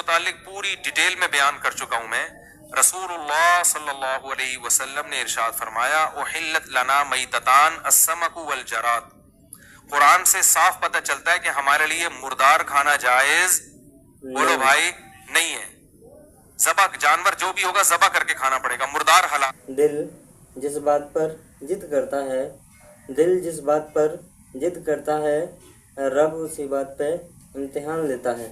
متعلق پوری ڈیٹیل میں بیان کر چکا ہوں میں. رسول اللہ صلی اللہ علیہ وسلم نے ارشاد فرمایا احلت لنا میتتان السمک والجراد. قرآن سے صاف پتہ چلتا ہے کہ ہمارے لیے مردار کھانا جائز بولو بھائی نہیں ہے. ذبح جانور جو بھی ہوگا ذبح کر کے کھانا پڑے گا. مردار حلال. دل جس بات پر ضد کرتا ہے رب اسی بات پہ امتحان لیتا ہے.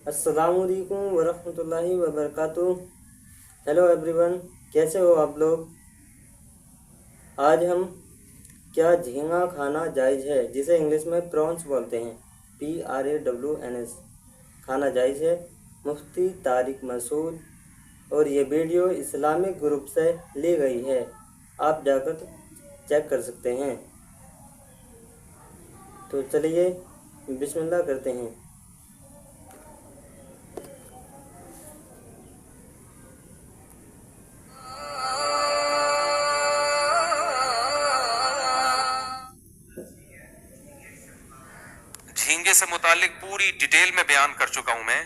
السلام علیکم ورحمۃ اللہ وبرکاتہ. ہیلو ایوری ون، کیسے ہو آپ لوگ؟ آج ہم کیا جھینگا کھانا جائز ہے، جسے انگلش میں پرونس بولتے ہیں، PRAWNS، کھانا جائز ہے؟ مفتی طارق مسعود. اور یہ ویڈیو اسلامک گروپ سے لی گئی ہے، آپ جا کر چیک کر سکتے ہیں. تو چلیے بسم اللہ کرتے ہیں. جھینگے سے متعلق پوری ڈیٹیل میں بیان کر چکا ہوں میں.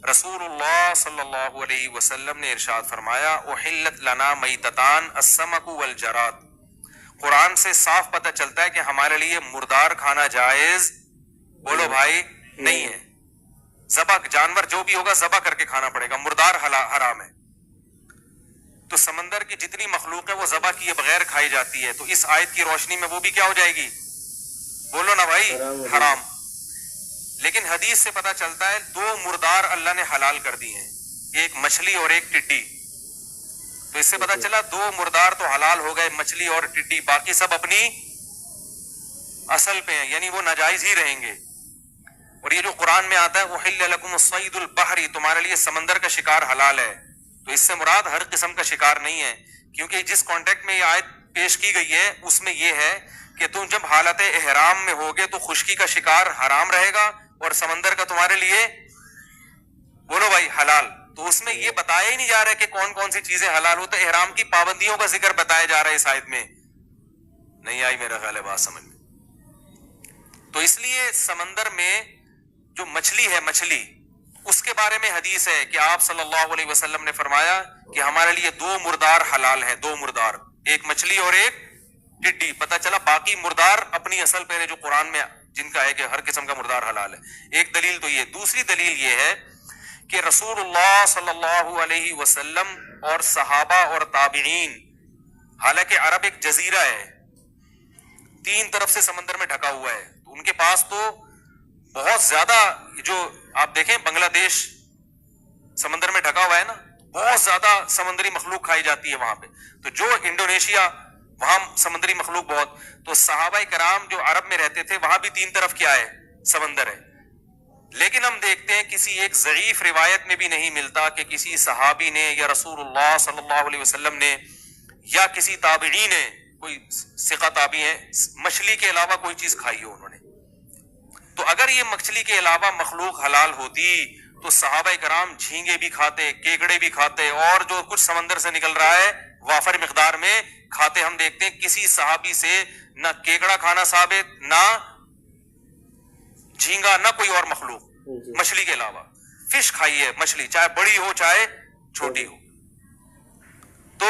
رسول اللہ صلی اللہ علیہ وسلم نے ارشاد فرمایا احلت لنا میتتان السمک والجراد. قرآن سے صاف پتہ چلتا ہے کہ ہمارے لیے مردار کھانا جائز بولو بھائی نہیں ہے. ذبح جانور جو بھی ہوگا ذبح کر کے کھانا پڑے گا. مردار حرام ہے. تو سمندر کی جتنی مخلوق ہے وہ ذبح کیے بغیر کھائی جاتی ہے. تو اس آیت کی روشنی میں وہ بھی کیا ہو جائے گی؟ بولو نا بھائی حرام. لیکن حدیث سے پتہ چلتا ہے دو مردار اللہ نے حلال کر دی ہیں، ایک مچھلی اور ایک ٹڈی. تو اس سے پتہ چلا دو مردار تو حلال ہو گئے، مچھلی اور ٹڈی، باقی سب اپنی اصل پہ ہیں، یعنی وہ ناجائز ہی رہیں گے. اور یہ جو قرآن میں آتا ہے احل لکم الصید البحری، تمہارے لیے سمندر کا شکار حلال ہے، تو اس سے مراد ہر قسم کا شکار نہیں ہے. کیونکہ جس کانٹیکٹ میں یہ آیت پیش کی گئی ہے اس میں یہ ہے کہ تم جب حالت احرام میں ہوگے تو خشکی کا شکار حرام رہے گا اور سمندر کا تمہارے لیے بولو بھائی حلال. تو اس میں یہ بتایا ہی نہیں جا رہا کہ کون کون سی چیزیں حلال ہو. تو احرام کی پابندیوں کا ذکر بتایا جا رہا ہے اس آیت میں. نہیں آئی میرا خیال ہے بات سمجھ میں. تو اس لیے سمندر میں جو مچھلی ہے، مچھلی اس کے بارے میں حدیث ہے کہ آپ صلی اللہ علیہ وسلم نے فرمایا کہ ہمارے لیے دو مردار حلال ہیں، دو مردار، ایک مچھلی اور ایک ٹڈی. پتہ چلا باقی مردار اپنی اصل پہ جو قرآن میں جن کا ہے کہ ہر قسم کا مردار حلال ہے. ایک دلیل تو یہ. دوسری دلیل یہ ہے کہ رسول اللہ صلی اللہ علیہ وسلم اور صحابہ اور تابعین، حالانکہ عرب ایک جزیرہ ہے، تین طرف سے سمندر میں ڈھکا ہوا ہے، تو ان کے پاس تو بہت زیادہ، جو آپ دیکھیں بنگلہ دیش سمندر میں ڈھکا ہوا ہے نا، بہت زیادہ سمندری مخلوق کھائی جاتی ہے وہاں پہ. تو جو انڈونیشیا وہاں سمندری مخلوق بہت. تو صحابہ کرام جو عرب میں رہتے تھے وہاں بھی تین طرف کیا ہے؟ سمندر ہے. لیکن ہم دیکھتے ہیں کسی ایک ضعیف روایت میں بھی نہیں ملتا کہ کسی صحابی نے یا رسول اللہ صلی اللہ علیہ وسلم نے یا کسی تابعی نے، کوئی ثقہ تابعی ہے، مچھلی کے علاوہ کوئی چیز کھائی ہو انہوں نے. تو اگر یہ مچھلی کے علاوہ مخلوق حلال ہوتی تو صحابہ کرام جھینگے بھی کھاتے، کیکڑے بھی کھاتے، اور جو کچھ سمندر سے نکل رہا ہے وافر مقدار میں کھاتے. ہم دیکھتے ہیں کسی صحابی سے نہ کیکڑا کھانا ثابت، نہ جھینگا، نہ کوئی اور مخلوق مچھلی کے علاوہ. فش کھائی ہے مچھلی، چاہے بڑی ہو چاہے چھوٹی ہو. تو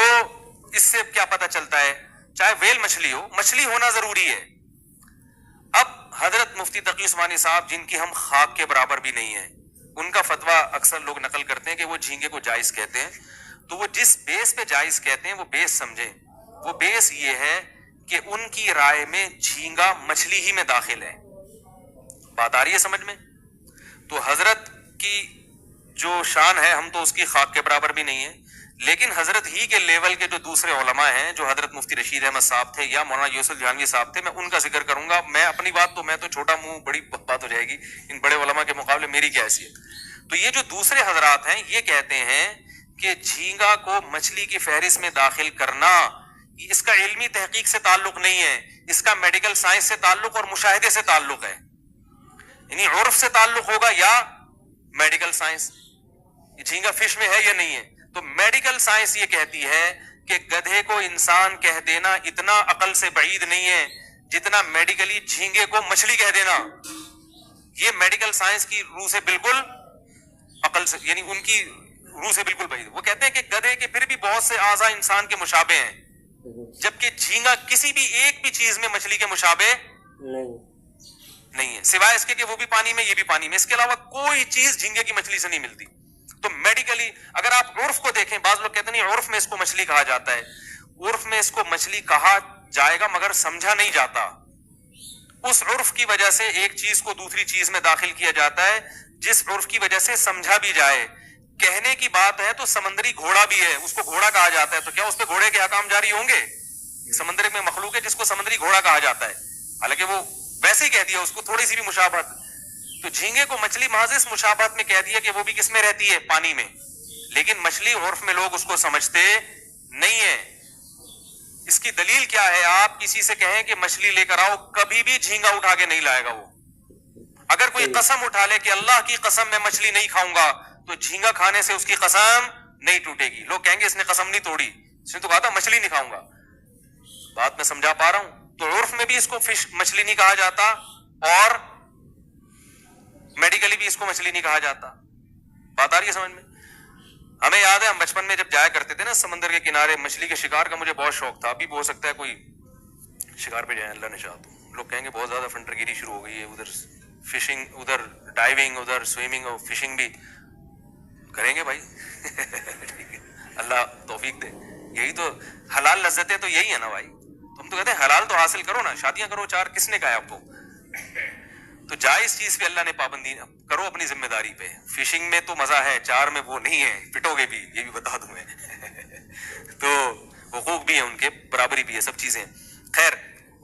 اس سے کیا پتہ چلتا ہے؟ چاہے ویل مچھلی ہو، مچھلی ہونا ضروری ہے. اب حضرت مفتی تقی عثمانی صاحب، جن کی ہم خاک کے برابر بھی نہیں ہیں، ان کا فتویٰ اکثر لوگ نقل کرتے ہیں کہ وہ جھینگے کو جائز کہتے ہیں. تو وہ جس بیس پہ جائز کہتے ہیں وہ بیس سمجھیں. وہ بیس یہ ہے کہ ان کی رائے میں جھینگا مچھلی ہی میں داخل ہے. بات آ رہی ہے سمجھ میں؟ تو حضرت کی جو شان ہے ہم تو اس کی خاک کے برابر بھی نہیں ہیں، لیکن حضرت ہی کے لیول کے جو دوسرے علماء ہیں، جو حضرت مفتی رشید احمد صاحب تھے یا مولانا یوسف جہانگیر صاحب تھے، میں ان کا ذکر کروں گا. میں اپنی بات تو میں تو چھوٹا منہ، بڑی بات ہو جائے گی، ان بڑے علماء کے مقابلے میری کیا حیثیت. تو یہ جو دوسرے حضرات ہیں یہ کہتے ہیں کہ جھینگا کو مچھلی کی فہرست میں داخل کرنا، اس کا علمی تحقیق سے تعلق نہیں ہے، اس کا میڈیکل سائنس سے تعلق اور مشاہدے سے تعلق ہے. یعنی عرف سے تعلق ہوگا یا میڈیکل سائنس. یہ جھینگا فش میں ہے یا نہیں ہے؟ تو میڈیکل سائنس یہ کہتی ہے کہ گدھے کو انسان کہہ دینا اتنا عقل سے بعید نہیں ہے جتنا میڈیکلی جھینگے کو مچھلی کہہ دینا. یہ میڈیکل سائنس کی روح سے بالکل عقل سے یعنی ان کی روح سے بالکل بعید. وہ کہتے ہیں کہ گدھے کے پھر بھی بہت سے اعضاء انسان کے مشابہ ہیں, جبکہ جھینگا کسی بھی ایک بھی چیز میں مچھلی کے مشابہ نہیں ہے, سوائے اس کے کہ وہ بھی پانی میں یہ بھی پانی میں. اس کے علاوہ کوئی چیز جھینگے کی مچھلی سے نہیں ملتی. تو میڈیکلی اگر آپ عرف کو دیکھیں, بعض لوگ کہتے ہیں نہیں عرف میں اس کو مچھلی کہا جاتا ہے. عرف میں اس کو مچھلی کہا جائے گا مگر سمجھا نہیں جاتا. اس عرف کی وجہ سے ایک چیز کو دوسری چیز میں داخل کیا جاتا ہے جس عرف کی وجہ سے سمجھا بھی جائے. کہنے کی بات ہے تو سمندری گھوڑا بھی ہے, اس کو گھوڑا کہا جاتا ہے, تو کیا اس پہ گھوڑے کے احکام جاری ہوں گے؟ سمندر میں مخلوق ہے جس کو سمندری گھوڑا کہا جاتا ہے, حالانکہ وہ ویسے ہی کہہ دیا, اس کو تھوڑی سی بھی مشابہت. تو جھینگے کو مچھلی محض اس مشابہت میں کہہ دیا کہ وہ بھی کس میں رہتی ہے, پانی میں, لیکن مچھلی عرف میں لوگ اس کو سمجھتے نہیں ہیں. اس کی دلیل کیا ہے؟ آپ کسی سے کہیں کہ مچھلی لے کر آؤ, کبھی بھی جھینگا اٹھا کے نہیں لائے گا وہ. اگر کوئی قسم اٹھا لے کہ اللہ کی قسم میں مچھلی نہیں کھاؤں گا, تو جھینگا کھانے سے اس کی قسم نہیں ٹوٹے گی. لوگ کہیں گے اس نے قسم نہیں توڑی, اس نے تو کہا تھا مچھلی نہیں کھاؤں گا. بات میں سمجھا پا رہا ہوں؟ تو عرف میں بھی اس کو فش مچھلی نہیں کہا جاتا, اور میڈیکلی بھی اس کو مچھلی نہیں کہا جاتا. بات آ رہی ہے سمجھ میں؟ ہمیں یاد ہے ہم بچپن میں جب جایا کرتے تھے نا سمندر کے کنارے, مچھلی کے شکار کا مجھے بہت شوق تھا. ابھی بھی ہو سکتا ہے کوئی شکار پہ جائیں, اللہ نے چاہا تو. لوگ کہیں گے بہت زیادہ فنٹر گیری شروع ہو گئی ہے, ادھر فشنگ, ادھر ڈائیونگ, ادھر سوئمنگ اور فشنگ بھی کریں گے بھائی. اللہ توفیق دے. یہی تو حلال لذتیں تو یہی ہے نا بھائی. تم تو کہتے ہیں حلال تو حاصل کرو نا, شادیاں کرو چار, کس نے کہا ہے آپ کو؟ تو جائز چیز پہ اللہ نے پابندی کرو اپنی ذمہ داری پہ. فشنگ میں تو مزہ ہے, چار میں وہ نہیں ہے, پٹو گے بھی, یہ بھی بتا دوں میں. تو حقوق بھی ہیں ان کے, برابری بھی ہے, سب چیزیں. خیر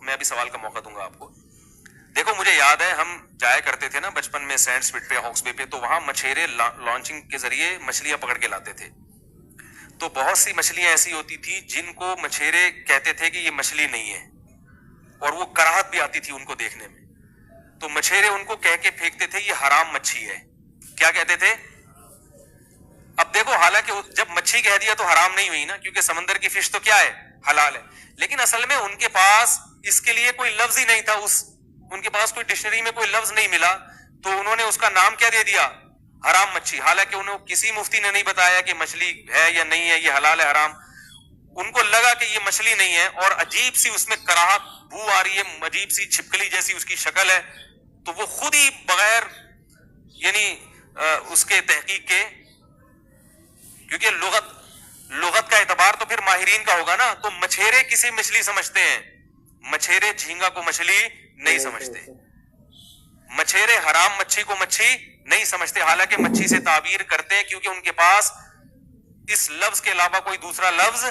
میں ابھی سوال کا موقع دوں گا آپ کو. دیکھو مجھے یاد ہے ہم جایا کرتے تھے نا بچپن میں سینڈ سپٹ پہ, ہاکس بے پہ, تو وہاں مچھیرے لانچنگ کے ذریعے مچھلیاں پکڑ کے لاتے تھے. تو بہت سی مچھلیاں ایسی ہوتی تھی جن کو مچھیرے کہتے تھے کہ یہ مچھلی نہیں ہے, اور وہ کراہت بھی آتی تھی ان کو دیکھنے میں. تو مچھیرے ان کو کہہ کے پھینکتے تھے یہ حرام مچھی ہے. کیا کہتے تھے؟ اب دیکھو حالانکہ جب مچھی کہہ دیا تو حرام نہیں ہوئی نا, کیونکہ سمندر کی فش تو کیا ہے, حلال ہے. لیکن اصل میں ان کے پاس اس کے لیے کوئی لفظ ہی نہیں تھا, ان کے پاس کوئی ڈکشنری میں کوئی لفظ نہیں ملا, تو انہوں نے اس کا نام کیا دے دیا, حرام مچھی. حالانکہ انہوں کسی مفتی نے نہیں بتایا کہ مچھلی ہے یا نہیں ہے, یہ حلال ہے حرام. ان کو لگا کہ یہ مچھلی نہیں ہے, اور عجیب سی اس میں کراہت بو آ رہی ہے, عجیب سی چھپکلی جیسی اس کی شکل ہے. تو وہ خود ہی بغیر یعنی اس کے تحقیق کے, کیونکہ لغت کا اعتبار تو پھر ماہرین کا ہوگا نا, تو مچھیرے کسی مچھلی سمجھتے ہیں, مچھیرے جھینگا کو مچھلی نہیں سمجھتے, مچھیرے حرام مچھی کو مچھی نہیں سمجھتے. حالانکہ مچھی سے تعبیر کرتے ہیں کیونکہ ان کے پاس اس لفظ کے علاوہ کوئی دوسرا لفظ,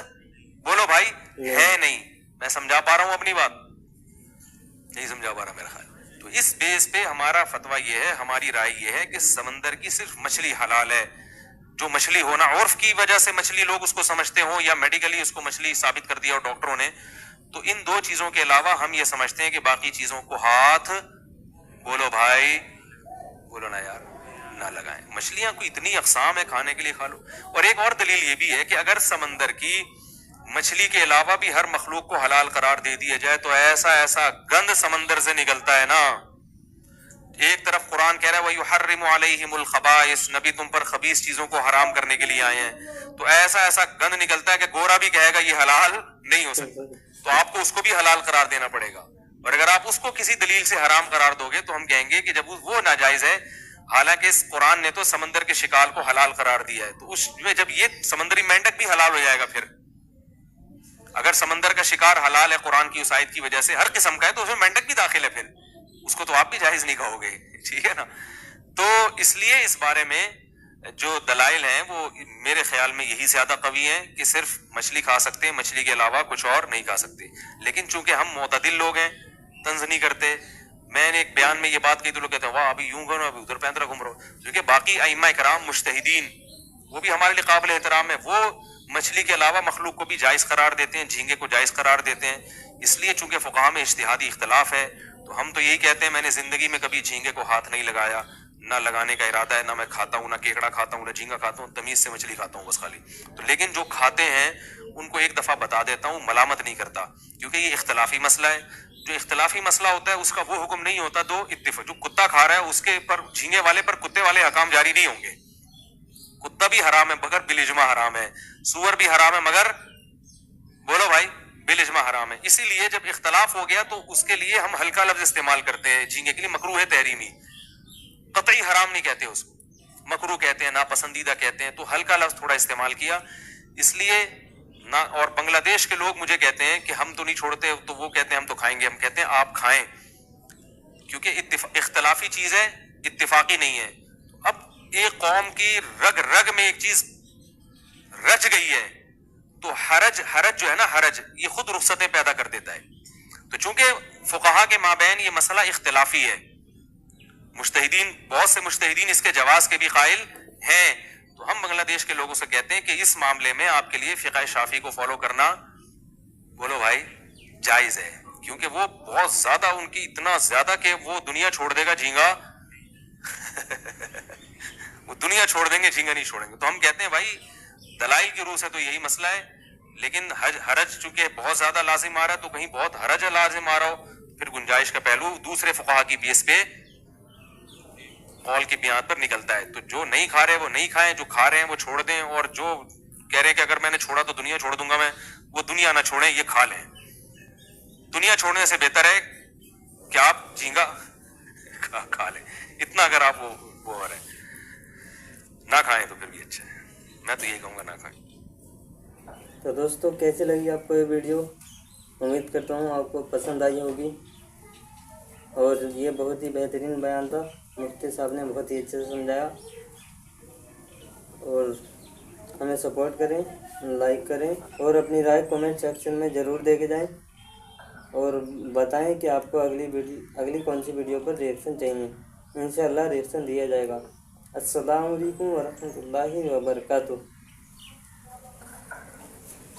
بولو بھائی, ہے نہیں. میں سمجھا پا رہا ہوں اپنی بات؟ نہیں سمجھا پا رہا میرا خیال. تو اس بیس پہ ہمارا فتویٰ یہ ہے, ہماری رائے یہ ہے کہ سمندر کی صرف مچھلی حلال ہے. جو مچھلی ہونا عرف کی وجہ سے مچھلی لوگ اس کو سمجھتے ہوں, یا میڈیکلی اس کو مچھلی ثابت کر دیا ہو ڈاکٹروں نے, تو ان دو چیزوں کے علاوہ ہم یہ سمجھتے ہیں کہ باقی چیزوں کو ہاتھ, بولو بھائی, بولو نا یار, نہ لگائیں. مچھلیاں کو اتنی اقسام ہے, کھانے کے لیے کھا لو. اور ایک اور دلیل یہ بھی ہے کہ اگر سمندر کی مچھلی کے علاوہ بھی ہر مخلوق کو حلال قرار دے دیا جائے تو ایسا ایسا گند سمندر سے نکلتا ہے نا. ایک طرف قرآن کہہ رہا ہے وَيُحَرِّمُ عَلَيْهِمُ الْخَبَائِثَ, نبی تم پر خبیث چیزوں کو حرام کرنے کے لیے آئے ہیں. تو ایسا ایسا گند نکلتا ہے کہ گورا بھی کہے گا یہ حلال نہیں ہو سکتا, تو آپ کو اس کو بھی حلال قرار دینا پڑے گا. اور اگر آپ اس کو کسی دلیل سے حرام قرار دو گے تو ہم کہیں گے کہ جب وہ ناجائز ہے, حالانکہ اس قرآن نے تو سمندر کے شکار کو حلال قرار دیا ہے, تو اس میں جب یہ سمندری مینڈک بھی حلال ہو جائے گا, پھر اگر سمندر کا شکار حلال ہے قرآن کی اس آیت کی وجہ سے, ہر قسم کا ہے, تو اس میں مینڈک بھی داخل ہے, پھر اس کو تو آپ بھی جائز نہیں کہو گے, ٹھیک ہے نا. تو اس لیے اس بارے میں جو دلائل ہیں وہ میرے خیال میں یہی زیادہ قوی ہیں کہ صرف مچھلی کھا سکتے ہیں, مچھلی کے علاوہ کچھ اور نہیں کھا سکتے. لیکن چونکہ ہم معتدل لوگ ہیں, طنز نہیں کرتے. میں نے ایک بیان میں یہ بات کہی تو لوگ کہتے ہیں واہ ابھی یوں کرو, ابھی ادھر پینترا گھوم رہو. کیونکہ باقی ائمہ کرام مجتہدین وہ بھی ہمارے لیے قابل احترام ہے, وہ مچھلی کے علاوہ مخلوق کو بھی جائز قرار دیتے ہیں, جھینگے کو جائز قرار دیتے ہیں. اس لیے چونکہ فقہاء میں اجتہادی اختلاف ہے, تو ہم تو یہی کہتے ہیں, میں نے زندگی میں کبھی جھینگے کو ہاتھ نہیں لگایا, نہ لگانے کا ارادہ ہے, نہ میں کھاتا ہوں, نہ کیکڑا کھاتا ہوں, نہ جھینگا کھاتا ہوں, تمیز سے مچھلی کھاتا ہوں بس خالی. تو لیکن جو کھاتے ہیں ان کو ایک دفعہ بتا دیتا ہوں, ملامت نہیں کرتا, کیونکہ یہ اختلافی مسئلہ ہے. جو اختلافی مسئلہ ہوتا ہے اس کا وہ حکم نہیں ہوتا, جو کتا کھا رہا ہے اس کے پر جھینگے والے پر کتے والے احکام جاری نہیں ہوں گے. کتا بھی حرام ہے مگر بالاجماع حرام ہے, سور بھی حرام ہے مگر بولو بھائی بالاجماع حرام ہے. اسی لیے جب اختلاف ہو گیا تو اس کے لیے ہم ہلکا لفظ استعمال کرتے ہیں جھینگے کے لیے, مکروہ ہے تحریمی, قطعی حرام نہیں کہتے اس کو, مکروہ کہتے ہیں, ناپسندیدہ کہتے ہیں, تو ہلکا لفظ تھوڑا استعمال کیا اس لیے نہ. اور بنگلہ دیش کے لوگ مجھے کہتے ہیں کہ ہم تو نہیں چھوڑتے, تو وہ کہتے ہیں ہم تو کھائیں گے, ہم کہتے ہیں آپ کھائیں, کیونکہ اختلافی چیز ہے, اتفاقی نہیں ہے. اب ایک قوم کی رگ رگ میں ایک چیز رچ گئی ہے تو حرج جو ہے نا, حرج یہ خود رخصتیں پیدا کر دیتا ہے. تو چونکہ فقہا کے مابین یہ مسئلہ اختلافی ہے, مجتہدین بہت سے مجتہدین اس کے جواز کے بھی قائل ہیں, تو ہم بنگلہ دیش کے لوگوں سے کہتے ہیں کہ اس معاملے میں آپ کے لیے فقہ شافعی کو فالو کرنا, بولو بھائی, جائز ہے. کیونکہ وہ بہت زیادہ, ان کی اتنا زیادہ کہ وہ دنیا چھوڑ دے گا جھینگا وہ دنیا چھوڑ دیں گے, جھینگا نہیں چھوڑیں گے. تو ہم کہتے ہیں بھائی دلائل کی روح سے تو یہی مسئلہ ہے, لیکن حرج چونکہ بہت زیادہ لازم آ رہا ہے, تو کہیں بہت حرج لازم آ رہا ہو, پھر گنجائش کا پہلو دوسرے فقہا کی بیس پہ قول کی بیان پر نکلتا ہے. تو جو نہیں کھا رہے وہ نہیں کھائیں, جو کھا رہے ہیں وہ چھوڑ دیں, اور جو کہہ رہے ہیں کہ اگر میں نے چھوڑا تو دنیا چھوڑ دوں گا میں, وہ دنیا نہ چھوڑیں, یہ کھا لیں. دنیا چھوڑنے سے بہتر ہے کہ آپ جھینگا کھا لیں, اتنا اگر آپ وہ ہو رہے ہیں, نہ کھائیں تو پھر بھی اچھا ہے. میں تو یہی کہوں گا نہ کھائیں. تو دوستوں کیسی لگی آپ کو یہ ویڈیو؟ امید کرتا ہوں آپ کو پسند آئی ہوگی, اور یہ بہت ہی بہترین بیان تھا, مفتی صاحب نے بہت ہی اچھے سے سمجھایا. اور ہمیں سپورٹ کریں, لائک کریں, اور اپنی رائے کومنٹ سیکشن میں ضرور دے کے جائیں, اور بتائیں کہ آپ کو اگلی کون سی ویڈیو پر ریئیکشن چاہیے. انشاءاللہ ریئیکشن دیا جائے گا. السلام علیکم ورحمۃ اللہ وبرکاتہ.